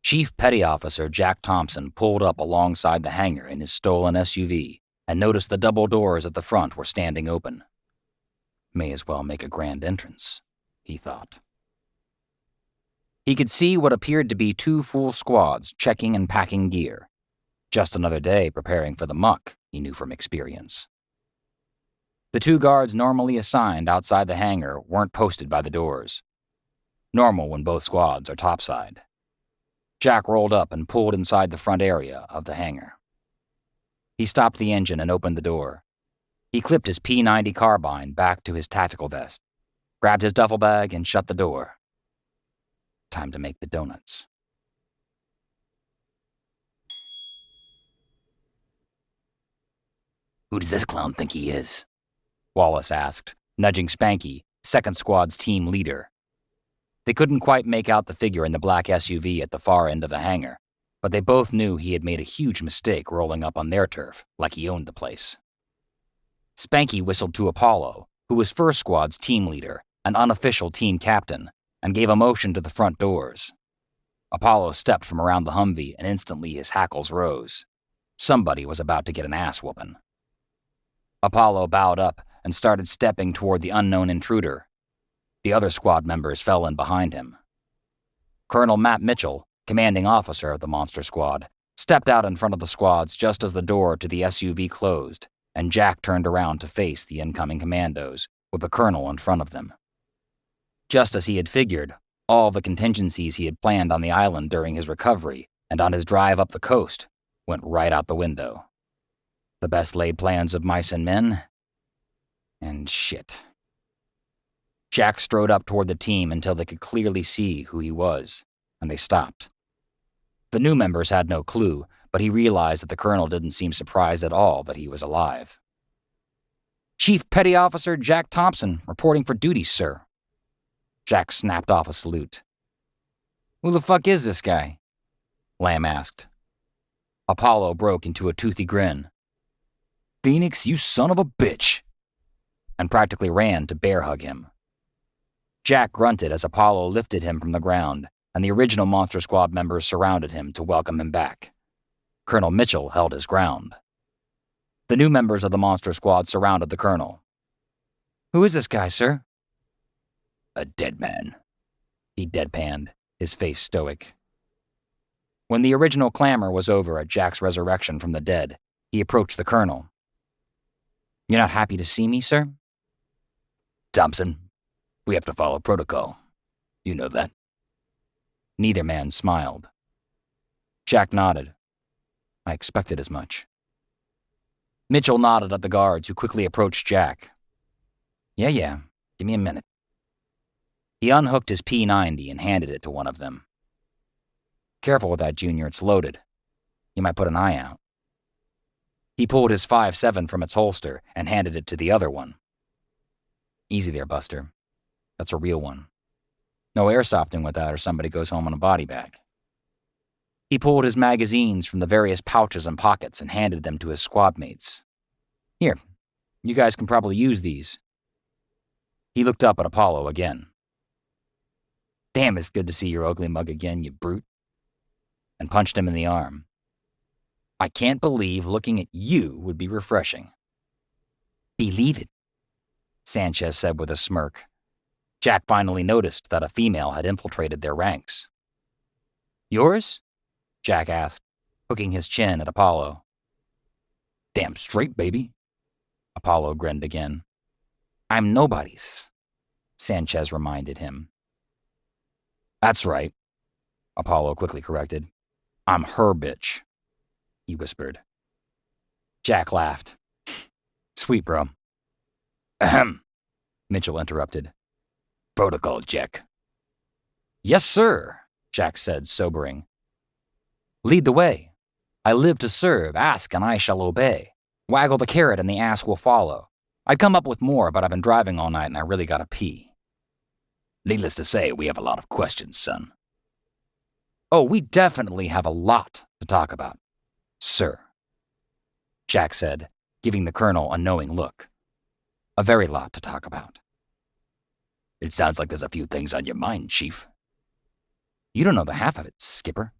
Chief Petty Officer Jack Thompson pulled up alongside the hangar in his stolen SUV and noticed the double doors at the front were standing open. May as well make a grand entrance, he thought. He could see what appeared to be 2 full squads checking and packing gear. Just another day preparing for the muck, he knew from experience. The 2 guards normally assigned outside the hangar weren't posted by the doors. Normal when both squads are topside. Jack rolled up and pulled inside the front area of the hangar. He stopped the engine and opened the door. He clipped his P90 carbine back to his tactical vest, grabbed his duffel bag, and shut the door. Time to make the donuts. "Who does this clown think he is?" Wallace asked, nudging Spanky, second squad's team leader. They couldn't quite make out the figure in the black SUV at the far end of the hangar, but they both knew he had made a huge mistake rolling up on their turf, like he owned the place. Spanky whistled to Apollo, who was first squad's team leader, an unofficial team captain, and gave a motion to the front doors. Apollo stepped from around the Humvee, and instantly his hackles rose. Somebody was about to get an ass-whooping. Apollo bowed up and started stepping toward the unknown intruder. The other squad members fell in behind him. Colonel Matt Mitchell, commanding officer of the Monster Squad, stepped out in front of the squads just as the door to the SUV closed, and Jack turned around to face the incoming commandos, with the colonel in front of them. Just as he had figured, all the contingencies he had planned on the island during his recovery and on his drive up the coast went right out the window. The best laid plans of mice and men? And shit. Jack strode up toward the team until they could clearly see who he was, and they stopped. The new members had no clue, but he realized that the colonel didn't seem surprised at all that he was alive. "Chief Petty Officer Jack Thompson, reporting for duty, sir." Jack snapped off a salute. "Who the fuck is this guy?" Lamb asked. Apollo broke into a toothy grin. "Phoenix, you son of a bitch!" and practically ran to bear hug him. Jack grunted as Apollo lifted him from the ground, and the original Monster Squad members surrounded him to welcome him back. Colonel Mitchell held his ground. The new members of the Monster Squad surrounded the colonel. "Who is this guy, sir?" "A dead man," he deadpanned, his face stoic. When the original clamor was over at Jack's resurrection from the dead, he approached the colonel. "You're not happy to see me, sir?" "Thompson, we have to follow protocol. You know that." Neither man smiled. Jack nodded. "I expected as much." Mitchell nodded at the guards, who quickly approached Jack. Yeah, give me a minute." He unhooked his P90 and handed it to one of them. "Careful with that, Junior, it's loaded. You might put an eye out." He pulled his 5.7 from its holster and handed it to the other one. "Easy there, Buster. That's a real one. No airsofting with that or somebody goes home on a body bag." He pulled his magazines from the various pouches and pockets and handed them to his squad mates. "Here, you guys can probably use these." He looked up at Apollo again. "Damn, it's good to see your ugly mug again, you brute," and punched him in the arm. "I can't believe looking at you would be refreshing." "Believe it," Sanchez said with a smirk. Jack finally noticed that a female had infiltrated their ranks. "Yours?" Jack asked, hooking his chin at Apollo. "Damn straight, baby." Apollo grinned again. "I'm nobody's," Sanchez reminded him. "That's right," Apollo quickly corrected. "I'm her bitch," he whispered. Jack laughed. "Sweet, bro." "Ahem," Mitchell interrupted. "Protocol, Jack." "Yes, sir," Jack said, sobering. "Lead the way. I live to serve, ask and I shall obey. Waggle the carrot and the ass will follow. I'd come up with more, but I've been driving all night and I really gotta pee." "Needless to say, we have a lot of questions, son." "Oh, we definitely have a lot to talk about, sir," Jack said, giving the colonel a knowing look. "A very lot to talk about." "It sounds like there's a few things on your mind, Chief." "You don't know the half of it, Skipper."